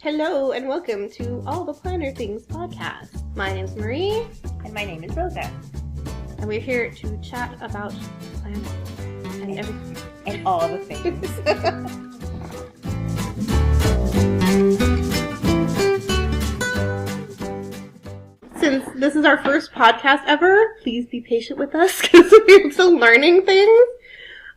Hello and welcome to All the Planner Things podcast. My name's Marie. And my name is Rosa. And we're here to chat about planning and everything. And all the things. Since this is our first podcast ever, please be patient with us because we're still learning things.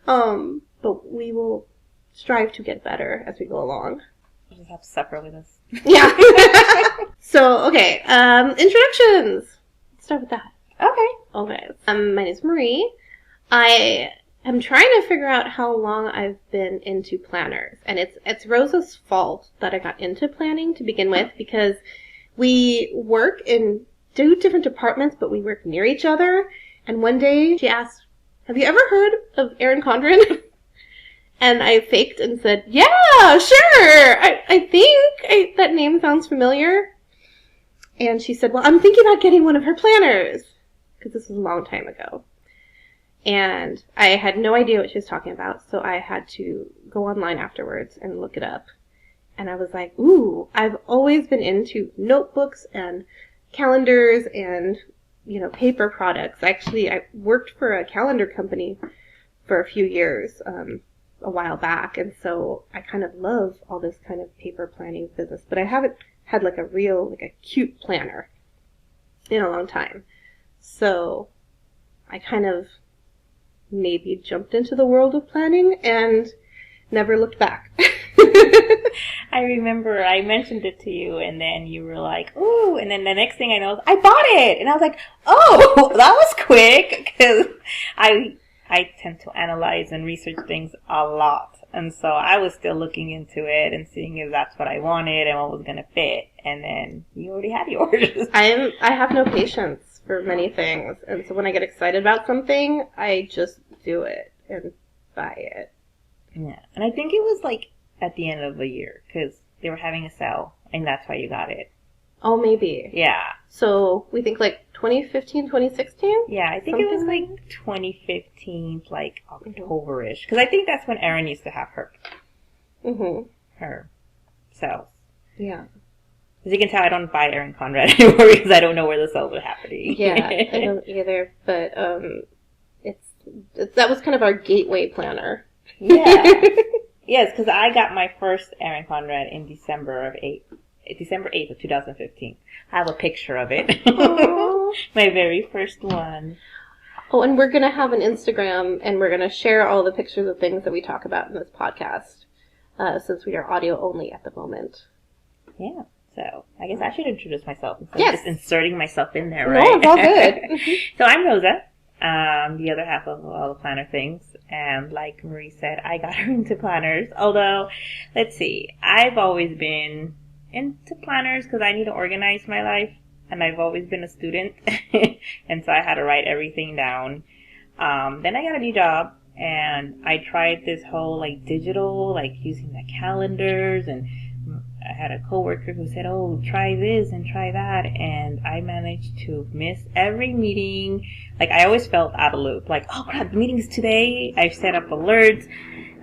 But we will strive to get better as we go along. You just have to suffer with us. Yeah. So, okay, introductions. Let's start with that. Okay. My name is Marie. I am trying to figure out how long I've been into planners. And it's Rosa's fault that I got into planning to begin with because we work in two different departments, but we work near each other. And one day she asked, "Have you ever heard of Erin Condren?" And I faked and said, "Yeah, sure. I think that name sounds familiar." And she said, "Well, I'm thinking about getting one of her planners." Because this was a long time ago. And I had no idea what she was talking about, so I had to go online afterwards and look it up. And I was like, ooh, I've always been into notebooks and calendars and, paper products. Actually, I worked for a calendar company for a few years, a while back, and so I kind of love all this kind of paper planning business, but I haven't had a cute planner in a long time. So I kind of maybe jumped into the world of planning and never looked back. I remember I mentioned it to you, and then you were like, ooh, and then the next thing I know, I bought it! And I was like, oh, that was quick, because I tend to analyze and research things a lot. And so I was still looking into it and seeing if that's what I wanted and what was going to fit. And then you already had yours. I have no patience for many things. And so when I get excited about something, I just do it and buy it. Yeah. And I think it was like at the end of the year because they were having a sale and that's why you got it. Oh, maybe. Yeah. So we think like 2015, 2016? Yeah, I think it was like 2015, like October-ish. Because I think that's when Erin used to have her sales. Yeah. As you can tell, I don't buy Erin Conrad anymore because I don't know where the sales are happening. Yeah, I don't either. But that was kind of our gateway planner. Yeah. Yes, because I got my first Erin Conrad in December 8th of 2015. I have a picture of it. My very first one. Oh, and we're going to have an Instagram, and we're going to share all the pictures of things that we talk about in this podcast, since we are audio only at the moment. Yeah, so I guess I should introduce myself instead of just inserting myself in there, right? No, it's all good. So I'm Rosa, the other half of all the planner things, and like Marie said, I got her into planners, although, let's see, I've always been into planners because I need to organize my life, and I've always been a student, and so I had to write everything down. Then I got a new job, and I tried this whole digital, using the calendars, and I had a coworker who said, oh, try this and try that, and I managed to miss every meeting. I always felt out of loop, oh crap, the meeting's today. I've set up alerts.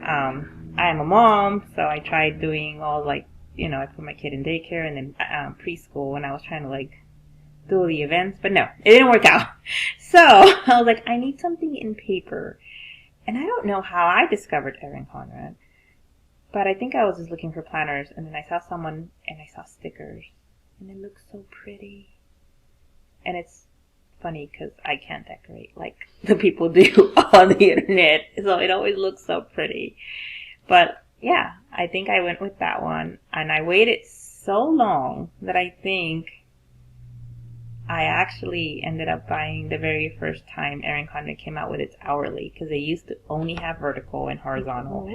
I am a mom, so I tried doing all I put my kid in daycare and then preschool, and I was trying to do the events, but no, it didn't work out. So I was like, I need something in paper. And I don't know how I discovered Erin Conrad, but I think I was just looking for planners, and then I saw someone and I saw stickers, and it looked so pretty. And it's funny because I can't decorate like the people do on the internet, so it always looks so pretty. But yeah, I think I went with that one, and I waited so long that I think I actually ended up buying the very first time Erin Condren came out with its hourly, because they used to only have vertical and horizontal,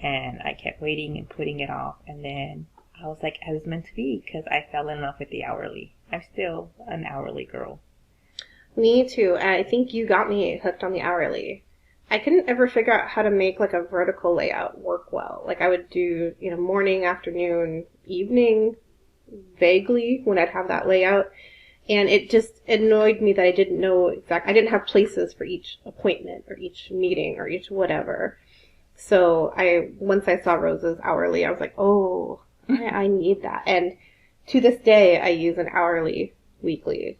and I kept waiting and putting it off, and then I was like, I was meant to be, because I fell in love with the hourly. I'm still an hourly girl. Me too, and I think you got me hooked on the hourly. I couldn't ever figure out how to make a vertical layout work well. I would do, morning, afternoon, evening, vaguely when I'd have that layout. And it just annoyed me that I didn't know I didn't have places for each appointment or each meeting or each whatever. So once I saw Rosa's hourly, I was like, oh, I need that. And to this day, I use an hourly, weekly,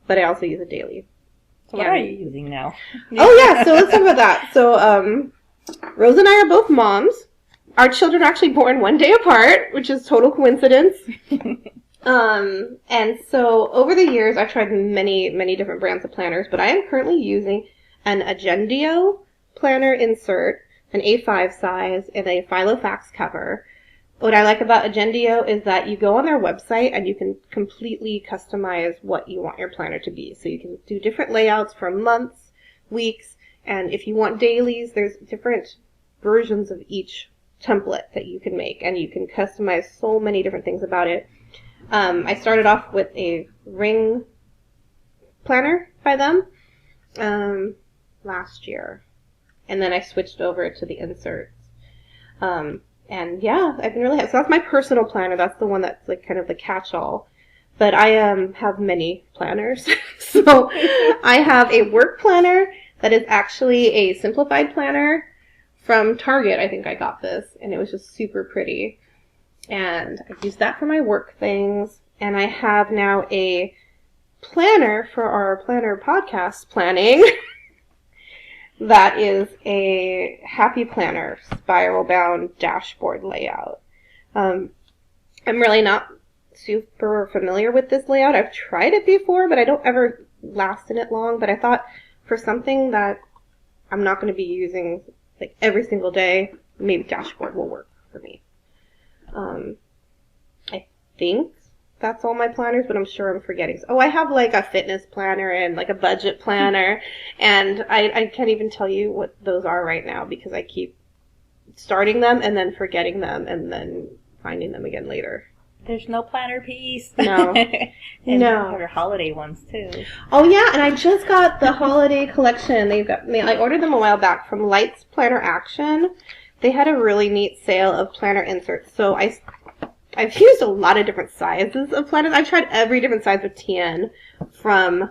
but I also use a daily. So what are you using now? Oh yeah, so let's talk about that. So Rose and I are both moms. Our children are actually born one day apart, which is total coincidence. And so over the years, I've tried many, many different brands of planners, but I am currently using an Agendio planner insert, an A5 size, and a Filofax cover. What I like about Agendio is that you go on their website and you can completely customize what you want your planner to be. So you can do different layouts for months, weeks, and if you want dailies, there's different versions of each template that you can make, and you can customize so many different things about it. I started off with a ring planner by them last year, and then I switched over to the inserts. And yeah, I've been really happy. So that's my personal planner. That's the one that's like kind of the catch-all. But I have many planners. So I have a work planner that is actually a simplified planner from Target. I think I got this, and it was just super pretty. And I've used that for my work things. And I have now a planner for our planner podcast planning. That is a happy planner, spiral bound dashboard layout. I'm really not super familiar with this layout. I've tried it before, but I don't ever last in it long. But I thought for something that I'm not going to be using like every single day, maybe dashboard will work for me. I think that's all my planners, but I'm sure I'm forgetting. Oh, I have like a fitness planner and like a budget planner, and I can't even tell you what those are right now because I keep starting them and then forgetting them and then finding them again later. There's no planner piece. No. And no. You have your holiday ones too. Oh yeah, and I just got the holiday collection. I ordered them a while back from Lights Planner Action. They had a really neat sale of planner inserts. So I've used a lot of different sizes of planners. I've tried every different size of TN from,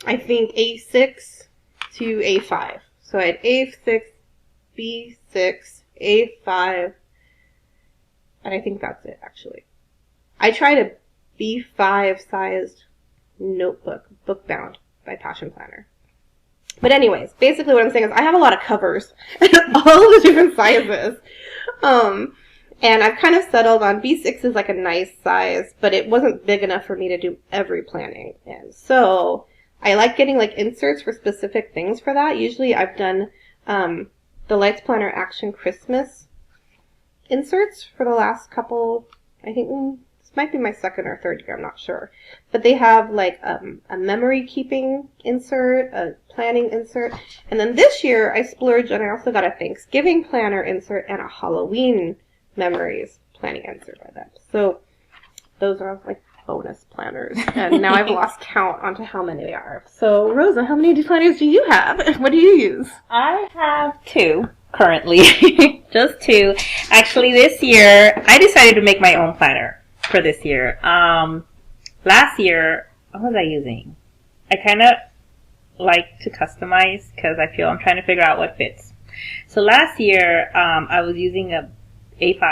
I think, A6 to A5. So I had A6, B6, A5, and I think that's it, actually. I tried a B5 sized notebook, book bound by Passion Planner. But anyways, basically what I'm saying is I have a lot of covers, all the different sizes. And I've kind of settled on B6 is like a nice size, but it wasn't big enough for me to do every planning. And so I like getting like inserts for specific things for that. Usually I've done the Lights Planner Action Christmas inserts for the last couple, I think this might be my second or third year, I'm not sure. But they have like a memory keeping insert, a planning insert. And then this year I splurged and I also got a Thanksgiving planner insert and a Halloween memories planning insert by them. So those are like bonus planners. And now I've lost count onto how many they are. So Rosa, how many planners do you have? What do you use? I have 2 currently. Just 2. Actually this year I decided to make my own planner for this year. Last year, what was I using? I kind of like to customize because I feel I'm trying to figure out what fits. So last year I was using a A5,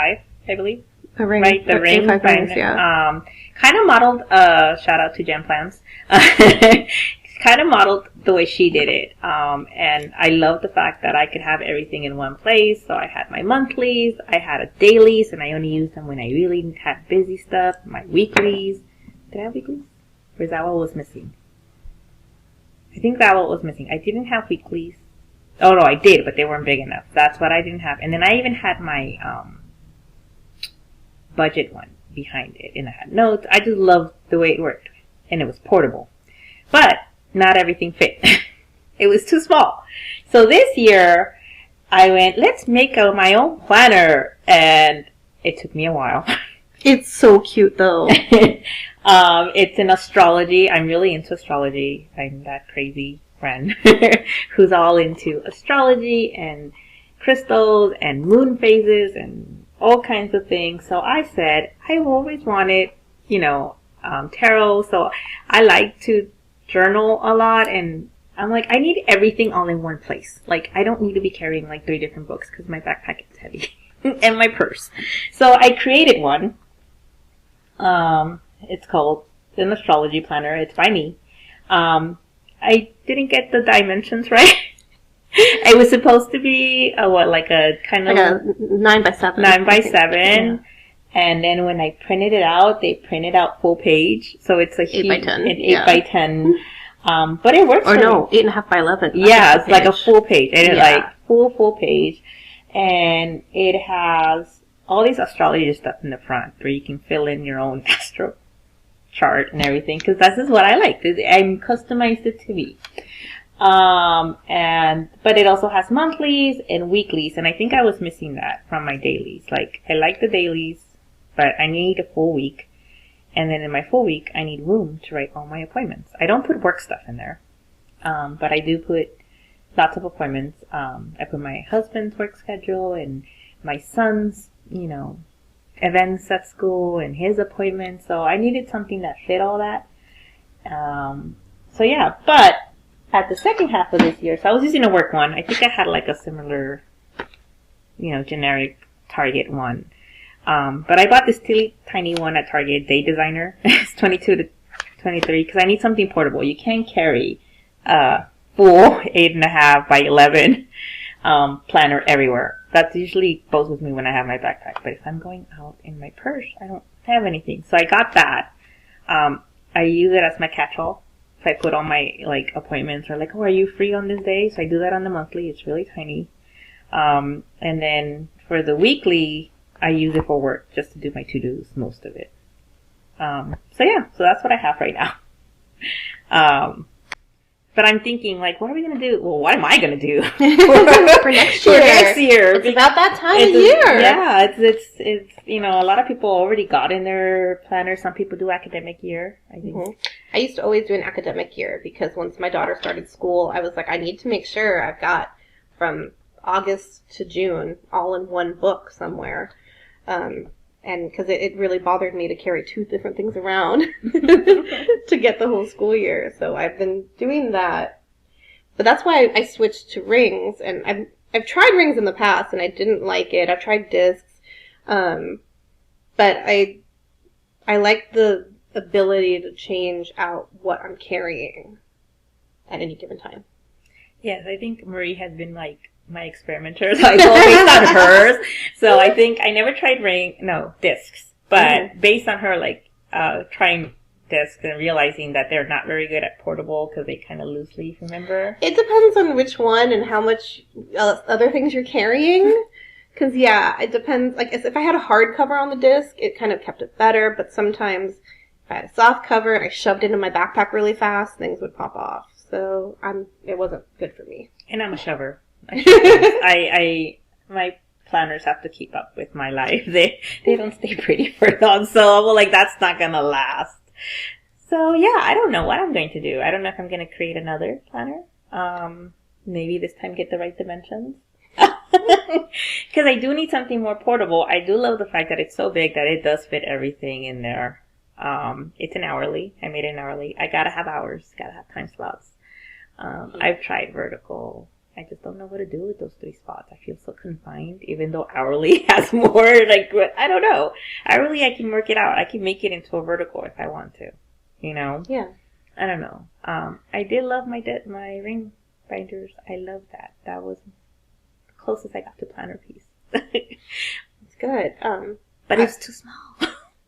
I believe. A ring. Right, the ring. A5 rings, yeah. Kind of modeled, shout out to Jen Plans. Kind of modeled the way she did it. And I love the fact that I could have everything in one place. So I had my monthlies, I had a dailies, and I only used them when I really had busy stuff. My weeklies. Did I have weeklies? Or is that what was missing? I think that what was missing. I didn't have weeklies. Oh no, I did, but they weren't big enough. That's what I didn't have. And then I even had my budget one behind it, and I had notes. I just loved the way it worked, and it was portable. But not everything fit. It was too small. So this year, I went, let's make my own planner, and it took me a while. It's so cute, though. It's in astrology. I'm really into astrology. I'm that crazy friend who's all into astrology and crystals and moon phases and all kinds of things. So I said, I've always wanted, tarot. So I like to journal a lot, and I'm like, I need everything all in one place. Like, I don't need to be carrying like 3 different books because my backpack is heavy. and my purse. So I created one. It's called an astrology planner. It's by me. I didn't get the dimensions right. It was supposed to be like a 9x7. 9x7. Yeah. And then when I printed it out, they printed out full page. So it's a 8x10. An 8x10. But it works. Or no, 8.5x11. Yeah, it's like a full page. And it's like full page. And it has all these astrology stuff in the front where you can fill in your own astro chart and everything. Because this is what I like. I customized it to me. But it also has monthlies and weeklies. And I think I was missing that from my dailies. Like, I like the dailies, but I need a full week. And then in my full week, I need room to write all my appointments. I don't put work stuff in there. But I do put lots of appointments. I put my husband's work schedule and my son's, events at school and his appointments. So I needed something that fit all that. But at the second half of this year, so I was using a work one. I think I had like a similar, generic Target one. But I bought this tiny one at Target, Day Designer. It's 22 to 23 because I need something portable. You can't carry a full 8.5 by 11 planner everywhere. That usually goes with me when I have my backpack. But if I'm going out in my purse, I don't have anything. So I got that. I use it as my catch-all. If I put all my appointments or are you free on this day? So I do that on the monthly. It's really tiny. And then for the weekly, I use it for work just to do my to-dos, most of it. So that's what I have right now. But I'm thinking, what are we going to do? Well, what am I going to do for next year? It's about that time of year. Yeah, it's a lot of people already got in their planner. Some people do academic year, I think. Mm-hmm. I used to always do an academic year because once my daughter started school, I was like, I need to make sure I've got from August to June all in one book somewhere. And because it really bothered me to carry 2 different things around to get the whole school year. So I've been doing that. But that's why I switched to rings. And I've tried rings in the past and I didn't like it. I've tried discs. But I like the ability to change out what I'm carrying at any given time. Yes, I think Marie has been my experimenter, so I go based on hers. So I think I never tried discs, but based on her trying discs and realizing that they're not very good at portable because they kind of loosely, remember? It depends on which one and how much other things you're carrying. Because it depends. If I had a hard cover on the disc, it kind of kept it better. But sometimes if I had a soft cover and I shoved it in my backpack really fast, things would pop off. So it wasn't good for me. And I'm a shover. My planners have to keep up with my life. They don't stay pretty for long, so that's not gonna last. So I don't know what I'm going to do. I don't know if I'm gonna create another planner. Maybe this time get the right dimensions. Because I do need something more portable. I do love the fact that it's so big that it does fit everything in there. It's an hourly. I made it an hourly. I gotta have hours. Gotta have time slots. I've tried vertical. I just don't know what to do with those 3 spots. I feel so confined, even though hourly has more, I don't know. Hourly, I can work it out. I can make it into a vertical if I want to, Yeah. I don't know. I did love my ring binders. I love that. That was the closest I got to planner piece. It's good. But it's too small.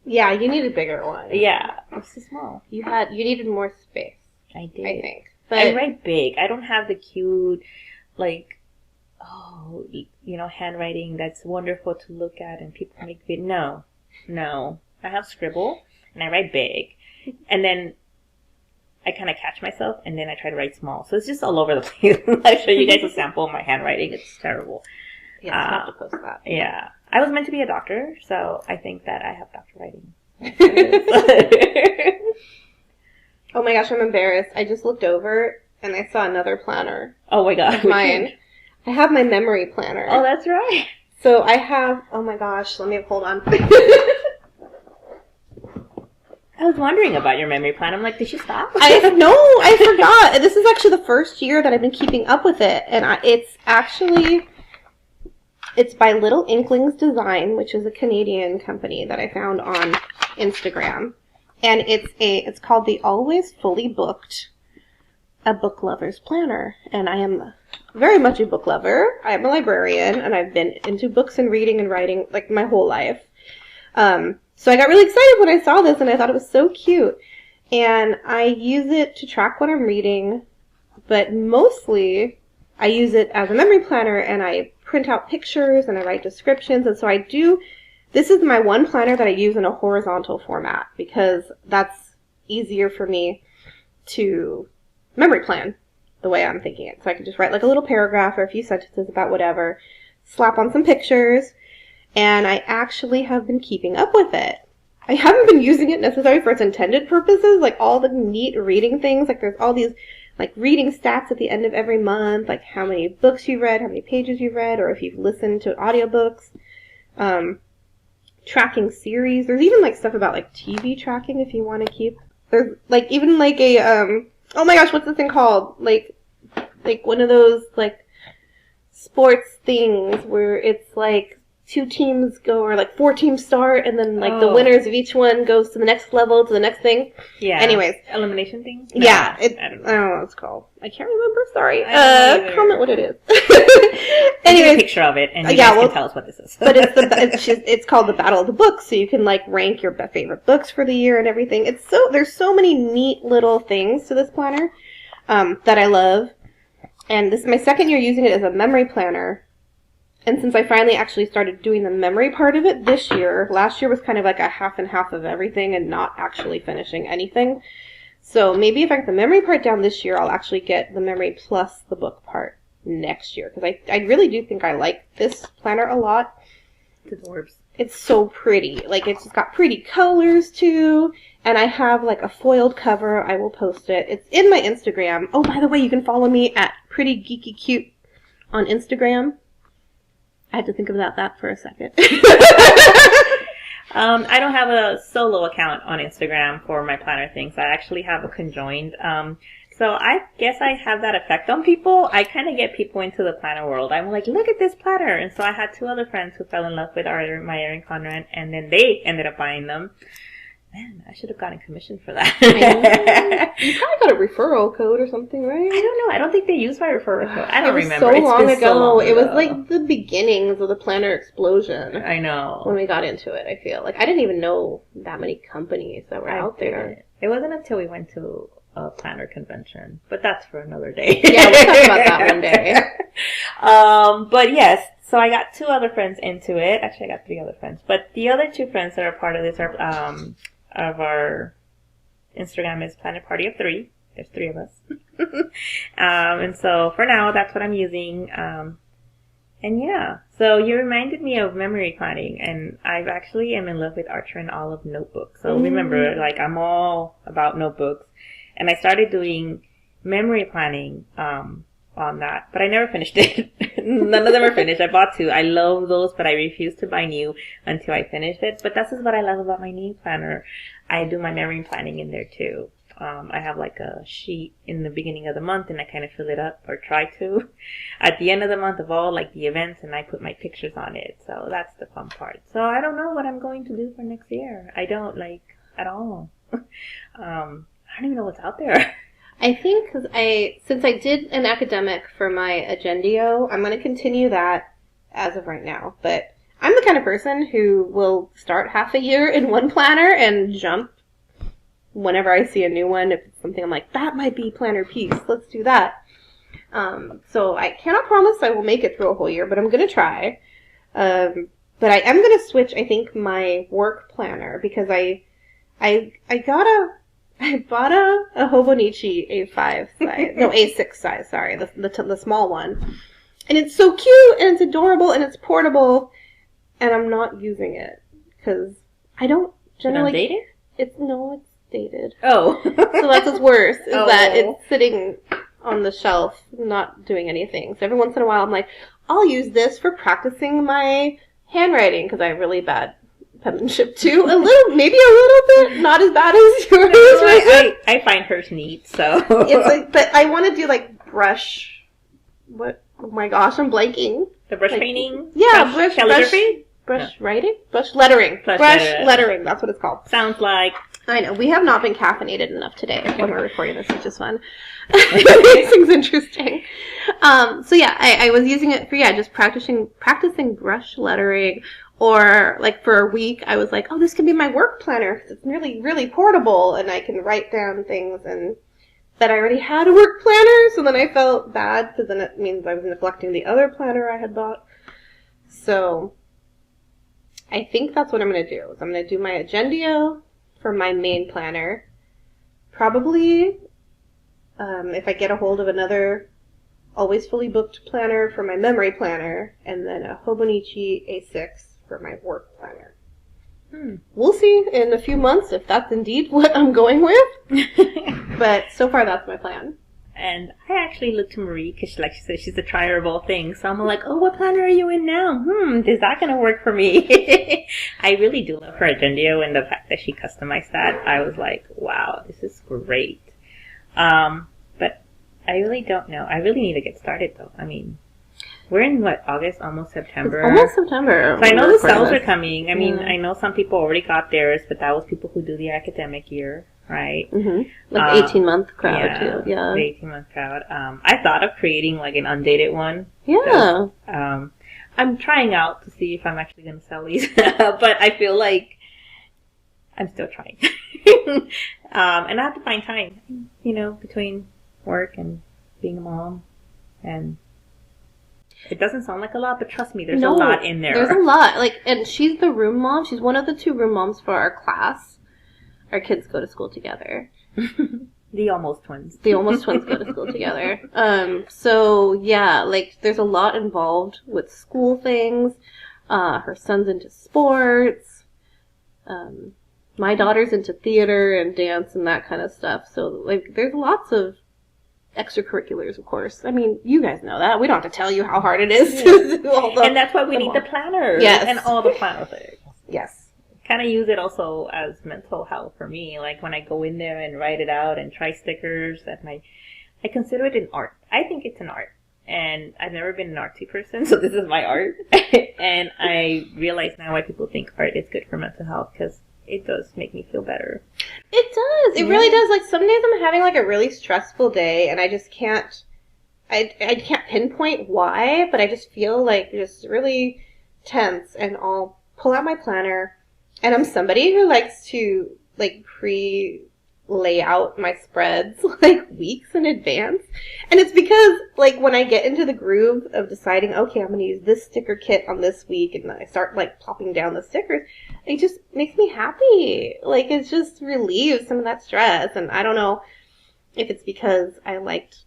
Yeah, you need a bigger one. Yeah, it's too small. You needed more space. I did. I think. But I write big. I don't have the cute, handwriting that's wonderful to look at and people make it. No. I have scribble and I write big. And then I kind of catch myself and then I try to write small. So it's just all over the place. I'll show you guys a sample of my handwriting. It's terrible. Yeah, I'll have to post that. Yeah. I was meant to be a doctor, so I think that I have doctor writing. Oh my gosh, I'm embarrassed. I just looked over and I saw another planner. Oh my god. Mine. I have my memory planner. Oh, that's right. So I have, oh my gosh, hold on. I was wondering about your memory plan. I'm like, did she stop? I forgot. This is actually the first year that I've been keeping up with it. And it's actually, It's by Little Inklings Design, which is a Canadian company that I found on Instagram. And it's called the Always Fully Booked, a book lover's planner. And I am very much a book lover. I am a librarian, and I've been into books and reading and writing like my whole life. So I got really excited when I saw this, and I thought it was so cute. And I use it to track what I'm reading, but mostly I use it as a memory planner, and I print out pictures and I write descriptions. And so this is my one planner that I use in a horizontal format because that's easier for me to memory plan the way I'm thinking it. So I can just write like a little paragraph or a few sentences about whatever, slap on some pictures, and I actually have been keeping up with it. I haven't been using it necessarily for its intended purposes, like all the neat reading things. Like there's all these like reading stats at the end of every month, like how many books you read, how many pages you read, or if you've listened to audiobooks, tracking series. There's even like stuff about like TV tracking if you want to keep. There's like even like a oh my gosh, what's this thing called? Like one of those like sports things where it's like 2 teams go, or like 4 teams start, and then like the winners of each one goes to the next level, to the next thing. Yeah. Anyways. Elimination thing? No, yeah. I don't know what it's called. I can't remember. Sorry. Comment what it is. Anyways. A picture of it, and you guys can tell us what this is. But it's called the Battle of the Books, so you can like rank your favorite books for the year and everything. There's so many neat little things to this planner that I love. And this is my second year using it as a memory planner. And since I finally actually started doing the memory part of it this year, last year was kind of like a half and half of everything and not actually finishing anything. So maybe if I get the memory part down this year, I'll actually get the memory plus the book part next year. Because I really do think I like this planner a lot. It's adorbs. It's so pretty. Like, it's got pretty colors, too. And I have, like, a foiled cover. I will post it. It's in my Instagram. Oh, by the way, you can follow me at Pretty Geeky Cute on Instagram. I had to think about that for a second. I don't have a solo account on Instagram for my planner things. I actually have a conjoined. So I guess I have that effect on people. I kind of get people into the planner world. I'm like, look at this planner. And so I had 2 other friends who fell in love with Meyer and Conrad, and then they ended up buying them. Man, I should have gotten commission for that. You probably got a referral code or something, right? I don't know. I don't think they used my referral code. I don't remember. So long ago. It was like the beginnings of the planner explosion. I know. When we got into it, I feel like I didn't even know that many companies that were out there. It wasn't until we went to a planner convention, but that's for another day. Yeah, we'll talk about that one day. But yes, so I got 2 other friends into it. Actually, I got 3 other friends, but the other 2 friends that are part of this are of our Instagram is Planet Party of 3. There's 3 of us. And so for now, that's what I'm using. And yeah, so you reminded me of memory planning, and I actually am in love with Archer and Olive notebooks. So remember, like, I'm all about notebooks, and I started doing memory planning on that, but I never finished it. None of them are finished. I bought 2. I love those, but I refuse to buy new until I finish it. But this is what I love about my new planner. I do my memory planning in there too. I have like a sheet in the beginning of the month, and I kind of fill it up, or try to, at the end of the month of all like the events, and I put my pictures on it. So that's the fun part. So I don't know what I'm going to do for next year. I don't at all. I don't even know what's out there. I think since I did an academic for my Agendio, I'm going to continue that as of right now. But I'm the kind of person who will start half a year in one planner and jump whenever I see a new one. If it's something I'm like, that might be planner piece, let's do that. So I cannot promise I will make it through a whole year, but I'm going to try. But I am going to switch, I think, my work planner, because I bought a Hobonichi A5 size. No, A6 size, sorry. The small one. And it's so cute, and it's adorable, and it's portable, and I'm not using it. Because I don't generally... Is it undated? It's dated. Oh. So that's what's worse, is that it's sitting on the shelf, not doing anything. So every once in a while, I'm like, I'll use this for practicing my handwriting, because I have really bad penmanship too. Maybe a little bit, not as bad as yours. I find hers neat, so. It's like, but I want to do like brush. What? Oh my gosh, I'm blanking. The brush painting? Yeah, calligraphy? Brush writing? Brush lettering. Brush lettering, that's what it's called. Sounds like... I know, we have not been caffeinated enough today when we're recording this, which is fun. It makes things interesting. So yeah, I was using it for, just practicing brush lettering, or like for a week I was like, oh, this can be my work planner, because it's really, really portable, and I can write down things, and that I already had a work planner, so then I felt bad, because then it means I was neglecting the other planner I had bought. So I think that's what I'm going to do. I'm going to do my Agendio for my main planner. Probably, if I get a hold of another always fully booked planner for my memory planner, and then a Hobonichi A6 for my work planner. We'll see in a few months if that's indeed what I'm going with. But so far, that's my plan. And I actually looked to Marie, because like she said, she's a trier of all things. So I'm like, oh, what planner are you in now? Is that going to work for me? I really do love her Agendio, and the fact that she customized that, I was like, wow, this is great. But I really don't know. I really need to get started, though. I mean, we're in, August? Almost September. It's almost September. So I know the sales are coming. I mean, I know some people already got theirs, but that was people who do the academic year. Right? Mm-hmm. Like the 18-month crowd, too. Yeah. The 18-month crowd. I thought of creating, like, an undated one. Yeah. I'm trying out to see if I'm actually going to sell these. But I feel like I'm still trying. And I have to find time, between work and being a mom. And it doesn't sound like a lot, but trust me, there's a lot in there. There's a lot. And she's the room mom. She's one of the 2 room moms for our class. Our kids go to school together. The almost twins. The almost twins go to school together. So, yeah, there's a lot involved with school things. Her son's into sports. My daughter's into theater and dance and that kind of stuff. So, there's lots of extracurriculars, of course. I mean, you guys know that. We don't have to tell you how hard it is to do all the... And that's why we need the planner. Yes. And all the planner things. Yes. Kind of use it also as mental health for me. Like when I go in there and write it out and try stickers, I consider it an art. I think it's an art. And I've never been an artsy person, so this is my art. And I realize now why people think art is good for mental health, because it does make me feel better. It does. It really does. Some days I'm having a really stressful day, and I just can't, I can't pinpoint why, but I just feel just really tense, and I'll pull out my planner. And I'm somebody who likes to, pre-lay out my spreads, weeks in advance. And it's because, when I get into the groove of deciding, okay, I'm going to use this sticker kit on this week, and I start, plopping down the stickers, it just makes me happy. It just relieves some of that stress. And I don't know if it's because I liked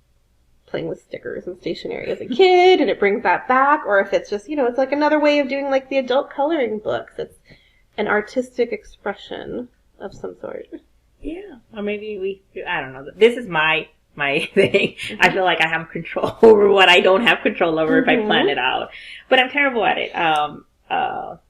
playing with stickers and stationery as a kid, and it brings that back, or if it's just, it's another way of doing, the adult coloring books. It's an artistic expression of some sort. Yeah. Or maybe I don't know. This is my thing. Mm-hmm. I feel like I have control over what I don't have control over if I plan it out. But I'm terrible at it.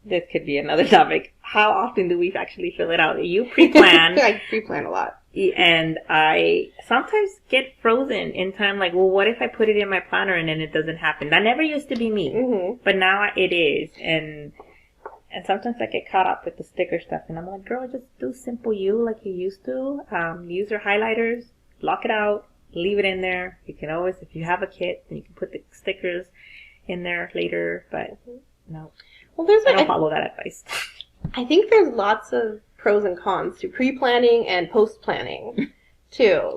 This could be another topic. How often do we actually fill it out? You pre-plan. I pre-plan a lot. And I sometimes get frozen in time, what if I put it in my planner and then it doesn't happen? That never used to be me. But now it is. And sometimes I get caught up with the sticker stuff, and I'm like, girl, just do simple you like you used to. Use your highlighters, block it out, leave it in there. You can always, if you have a kit, then you can put the stickers in there later, but no. Well, I don't follow that advice. I think there's lots of pros and cons to pre-planning and post-planning, too.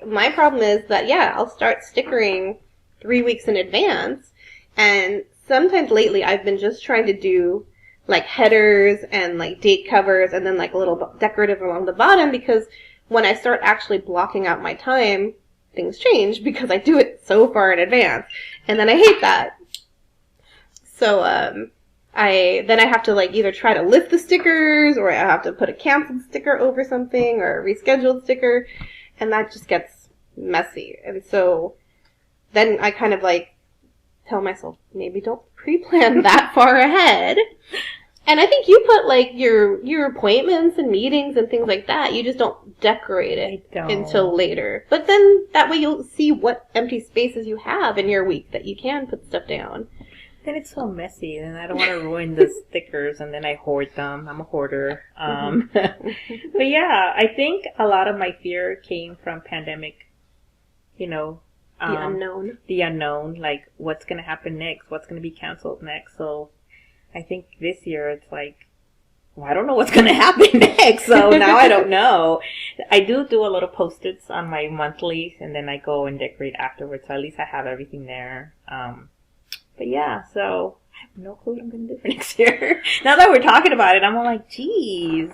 My problem is that, I'll start stickering 3 weeks in advance, and sometimes lately I've been just trying to do headers and date covers, and then a little decorative along the bottom, because when I start actually blocking out my time, things change because I do it so far in advance, and then I hate that. So I have to either try to lift the stickers, or I have to put a canceled sticker over something, or a rescheduled sticker, and that just gets messy. And so then I kind of tell myself, maybe don't pre-plan that far ahead. And I think you put your appointments and meetings and things like that. You just don't decorate it until later. But then that way you'll see what empty spaces you have in your week that you can put stuff down. then it's so messy, and I don't want to ruin the stickers, and then I hoard them. I'm a hoarder. But yeah, I think a lot of my fear came from pandemic, you know. The unknown. The unknown, like what's going to happen next, what's going to be canceled next. So I think this year it's like, well, I don't know what's going to happen next, so now I don't know. I do a little post-its on my monthlies, and then I go and decorate afterwards, so at least I have everything there. But yeah, so I have no clue what I'm going to do for next year. Now that we're talking about it, I'm all like, geez,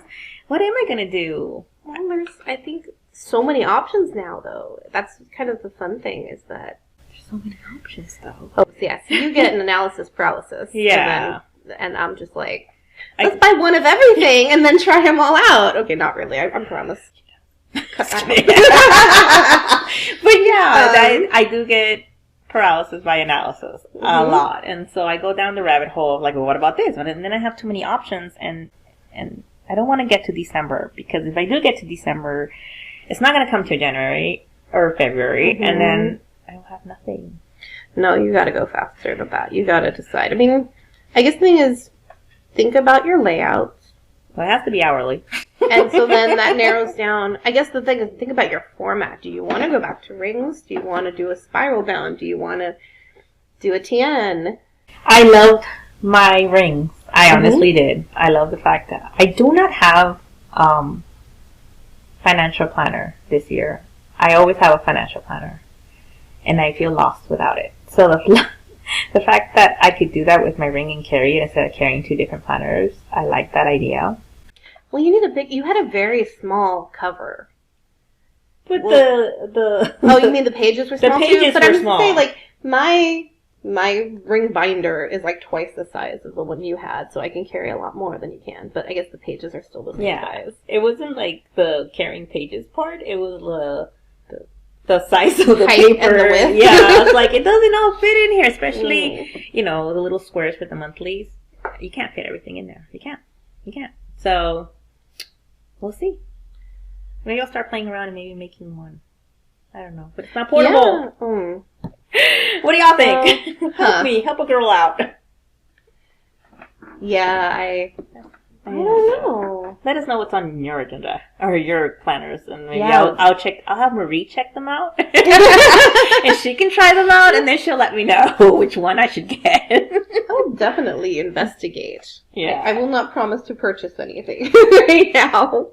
what am I going to do? Well, there's, I think, so many options now, though. That's kind of the fun thing, is that There's so many options, though. Oh, yeah, so you get an analysis paralysis. Yeah. And I'm just like, let's buy one of everything and then try them all out. Okay, not really. I promise. Cut that out. But yeah, I do get paralysis by analysis a lot. And so I go down the rabbit hole of like, well, what about this? And then I have too many options, and I don't want to get to December, because if I do get to December, it's not going to come to January or February, and then I will have nothing. No, you got to go faster than that. You got to decide. I mean, I guess the thing is, think about your layout. Well, it has to be hourly. And so then that narrows down. I guess the thing is, think about your format. Do you want to go back to rings? Do you want to do a spiral bound? Do you want to do a TN? I loved my rings. I honestly did. I love the fact that I do not have financial planner this year. I always have a financial planner, and I feel lost without it. So the fact that I could do that with my ring and carry it instead of carrying two different planners, I like that idea. Well, you had a very small cover. But the oh, you mean the pages were small the pages too? But were I'm small. saying, like, my ring binder is like twice the size of the one you had, so I can carry a lot more than you can. But I guess the pages are still the same size. It wasn't like the carrying pages part. It was the size of the height paper. And the width. Yeah, I was like, it doesn't all fit in here, especially, the little squares with the monthlies. You can't fit everything in there. You can't. So, we'll see. Maybe I'll start playing around and maybe making one. I don't know. But it's not portable. Yeah. What do y'all think? Help me. Help a girl out. Yeah, I don't know. Let us know what's on your agenda or your planners, and maybe Yeah. I'll have Marie check them out, and she can try them out, and then she'll let me know which one I should get. I'll definitely investigate. Yeah. I will not promise to purchase anything right now.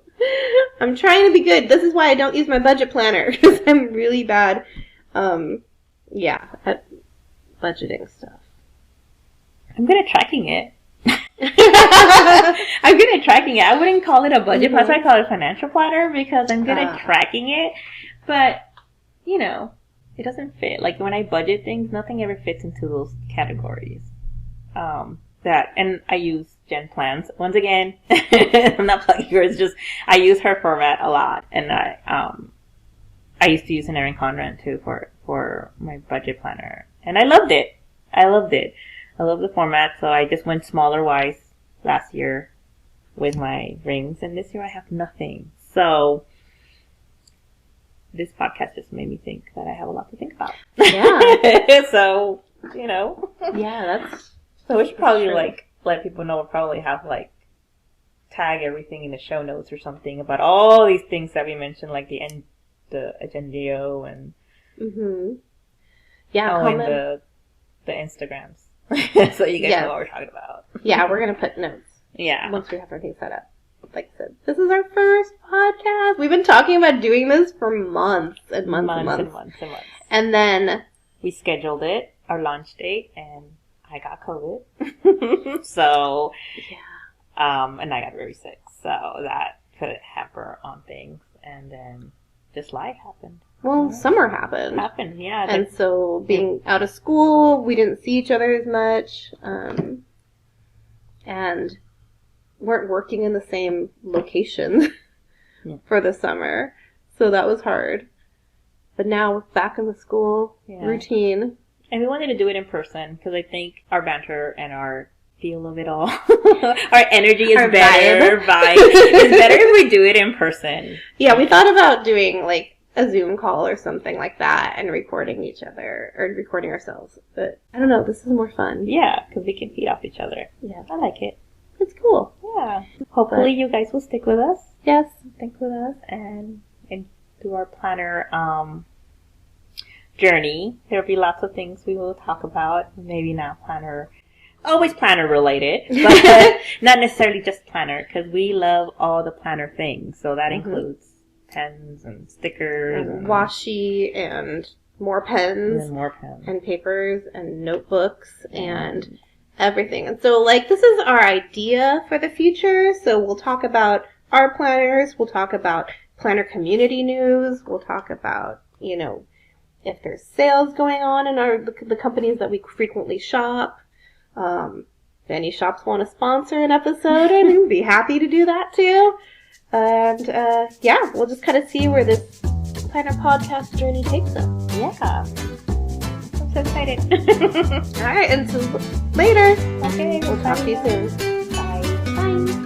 I'm trying to be good. This is why I don't use my budget planner, because I'm really bad. At budgeting stuff. I'm good at tracking it. I'm good at tracking it. I wouldn't call it a budget planner. I call it a financial planner because I'm good at tracking it. But, it doesn't fit. Like when I budget things, nothing ever fits into those categories. And I use Jen Plans. Once again, I'm not plugging her. It's just, I use her format a lot. And I used to use an Erin Conrad too for my budget planner. And I loved it. I love the format, so I just went smaller wise last year with my rings, and this year I have nothing. So this podcast just made me think that I have a lot to think about. Yeah. So, Yeah, that's... So we should probably, let people know. We'll probably have, tag everything in the show notes or something about all these things that we mentioned, like the Agendio and... Yeah, comment. The Instagrams. So you guys know what we're talking about. Yeah, we're going to put notes. Yeah. Once we have everything set up. Like I said, this is our first podcast. We've been talking about doing this for months and months and months. And then we scheduled it, our launch date, and I got COVID. So, and I got very sick. So that could hamper on things. And then just life happened. Well, summer happened. Yeah. And so being out of school, we didn't see each other as much. And weren't working in the same location for the summer. So that was hard. But now we're back in the school routine. And we wanted to do it in person because I think our banter and our feel of it all, our energy is better. Vibe is better if we do it in person. Yeah, we thought about doing a Zoom call or something like that and recording each other or recording ourselves. But I don't know, this is more fun. Yeah, because we can feed off each other. Yeah. I like it. It's cool. Yeah. Hopefully you guys will stick with us. Yes. Stick with us and do our planner journey. There'll be lots of things we will talk about. Maybe not always planner related, but not necessarily just planner, because we love all the planner things. So that includes pens and stickers and washi and more pens and papers and notebooks and everything. And so, like, this is our idea for the future. So we'll talk about our planners. We'll talk about planner community news. We'll talk about, you know, if there's sales going on in the companies that we frequently shop. If any shops want to sponsor an episode, I'd be happy to do that too. And yeah, we'll just kind of see where this planner podcast journey takes us. Yeah. I'm so excited. All right, until later. Okay. We'll talk to you soon. Bye. Bye.